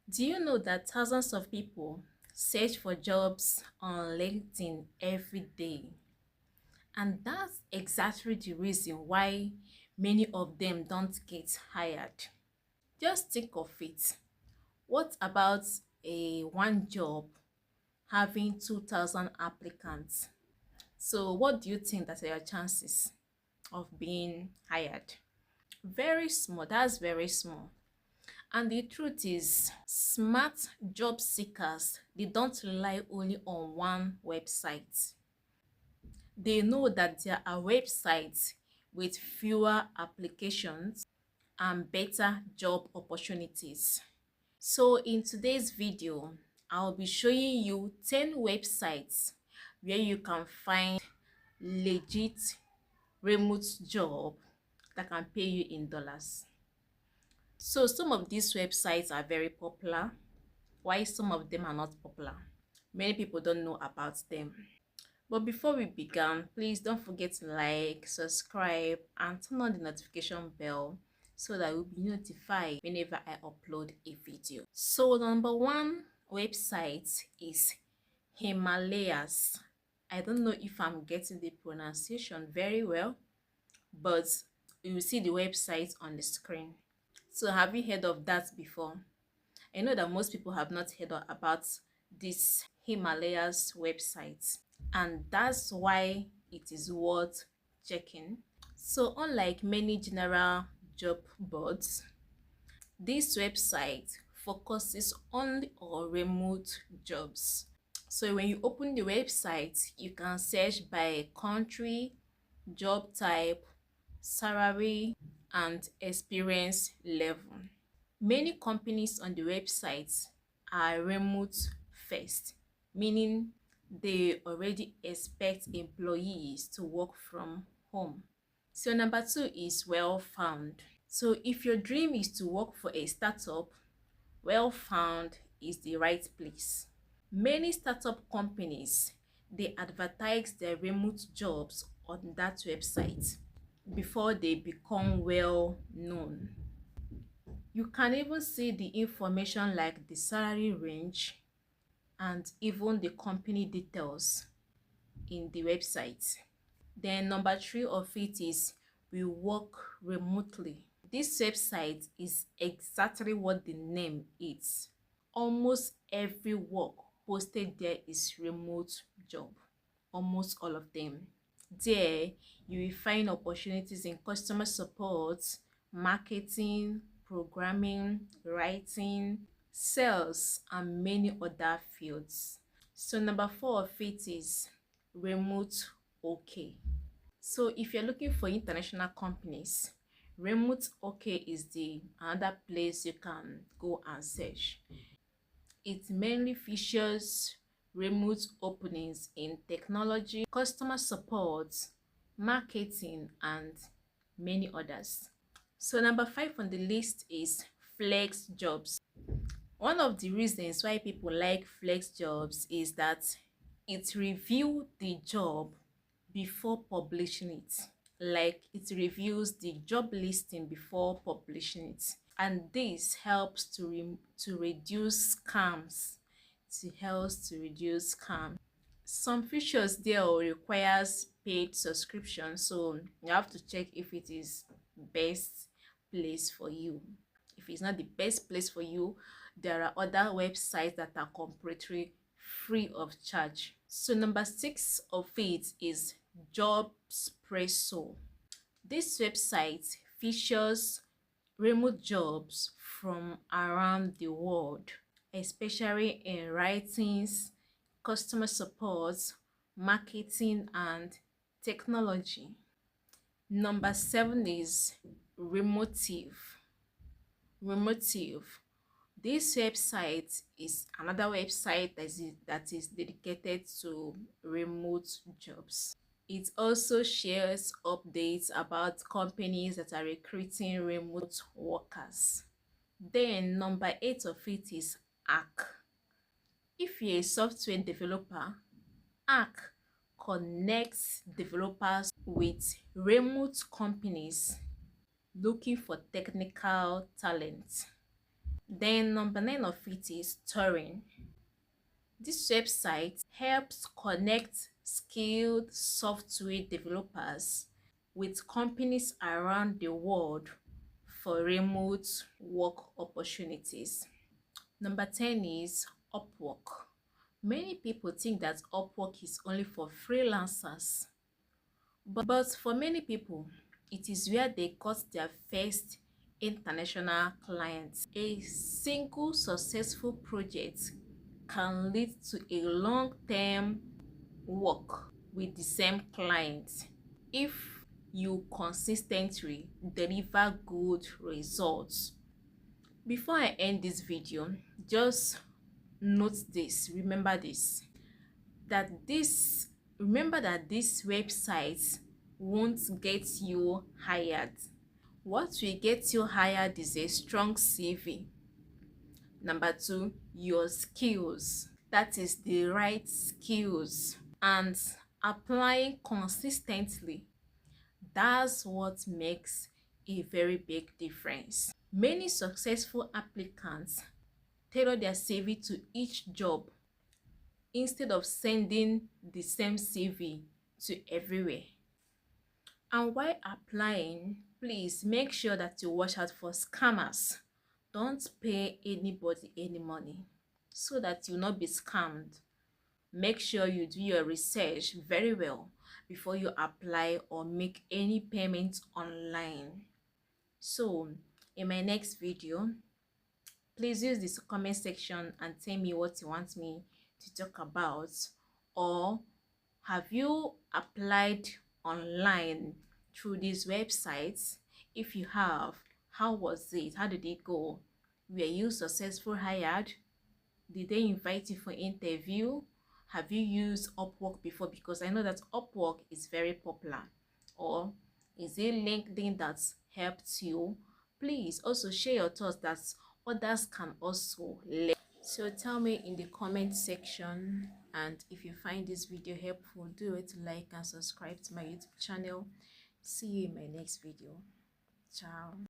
Do you know that thousands of people search for jobs on LinkedIn every day? And that's exactly the reason why many of them don't get hired. Just think of it. What about a one job having 2,000 applicants? So what do you think that are your chances of being hired? Very small. That's very small. And the truth is, smart job seekers, they don't rely only on one website. They know that there are websites with fewer applications and better job opportunities. So in today's video, I'll be showing you 10 websites where you can find legit remote job that can pay you in dollars. So some of these websites are very popular, while some of them are not popular. Many people don't know about them. But before we begin, please don't forget to like, subscribe, and turn on the notification bell so that you'll be notified whenever I upload a video. So number one website is Himalayas. I don't know if I'm getting the pronunciation very well, but you will see the website on the screen. So have you heard of that before? I know that most people have not heard about this Himalayas website, and that's why it is worth checking. So unlike many general job boards, this website focuses only on remote jobs. So when you open the website, you can search by country, job type, salary, and experience level. Many companies on the website are remote first, meaning they already expect employees to work from home. So number two is Well Found. So if your dream is to work for a startup, Well Found is the right place. Many startup companies, they advertise their remote jobs on that website before they become well known. You can even see the information like the salary range and even the company details in the website. Then number three of it is We Work Remotely. This website is exactly what the name is. Almost every work posted there is remote job. Almost all of them. There, you will find opportunities in customer support, marketing, programming, writing, sales, and many other fields. So number four of it is Remote OK. So if you're looking for international companies, Remote OK is the another place you can go and search. It mainly features remote openings in technology, customer support, marketing, and many others. So number five on the list is Flex Jobs. One of the reasons why people like Flex Jobs is that it reviews the job before publishing it. Like it reviews the job listing before publishing it, and this helps to reduce scams. It helps to reduce scams. Some features there requires paid subscription, so you have to check if it is best place for you. If it's not the best place for you, there are other websites that are completely free of charge. So number six of it is Jobspresso. This website features remote jobs from around the world, especially in writings, customer support, marketing, and technology. Number seven is Remotive. Remotive. This website is another website that is dedicated to remote jobs. It also shares updates about companies that are recruiting remote workers. Then number eight of it is Arc. If you're a software developer, Arc connects developers with remote companies looking for technical talent. Then number 9 of it is Turing. This website helps connect skilled software developers with companies around the world for remote work opportunities. Number 10 is Upwork. Many people think that Upwork is only for freelancers, but for many people, it is where they got their first international clients. A single successful project can lead to a long-term work with the same client if you consistently deliver good results. Before I end this video, just note this, remember this, remember that this website won't get you hired. What will get you hired is a strong CV. Number 2, your skills. That is the right skills. And applying consistently. That's what makes a very big difference. Many successful applicants tailor their CV to each job instead of sending the same CV to everywhere. And while applying, please make sure that you watch out for scammers. Don't pay anybody any money so that you'll not be scammed. Make sure you do your research very well before you apply or make any payments online. So in my next video, please use this comment section and tell me what you want me to talk about. Or have you applied online through these websites? If you have, how was it? How did it go? Were you successful hired? Did they invite you for interview? Have you used Upwork before? Because I know that Upwork is very popular. Or is it LinkedIn that's helped you? Please also share your thoughts that others can also learn. So tell me in the comment section, and if you find this video helpful, do it, like and subscribe to my YouTube channel. See you in my next video. Ciao.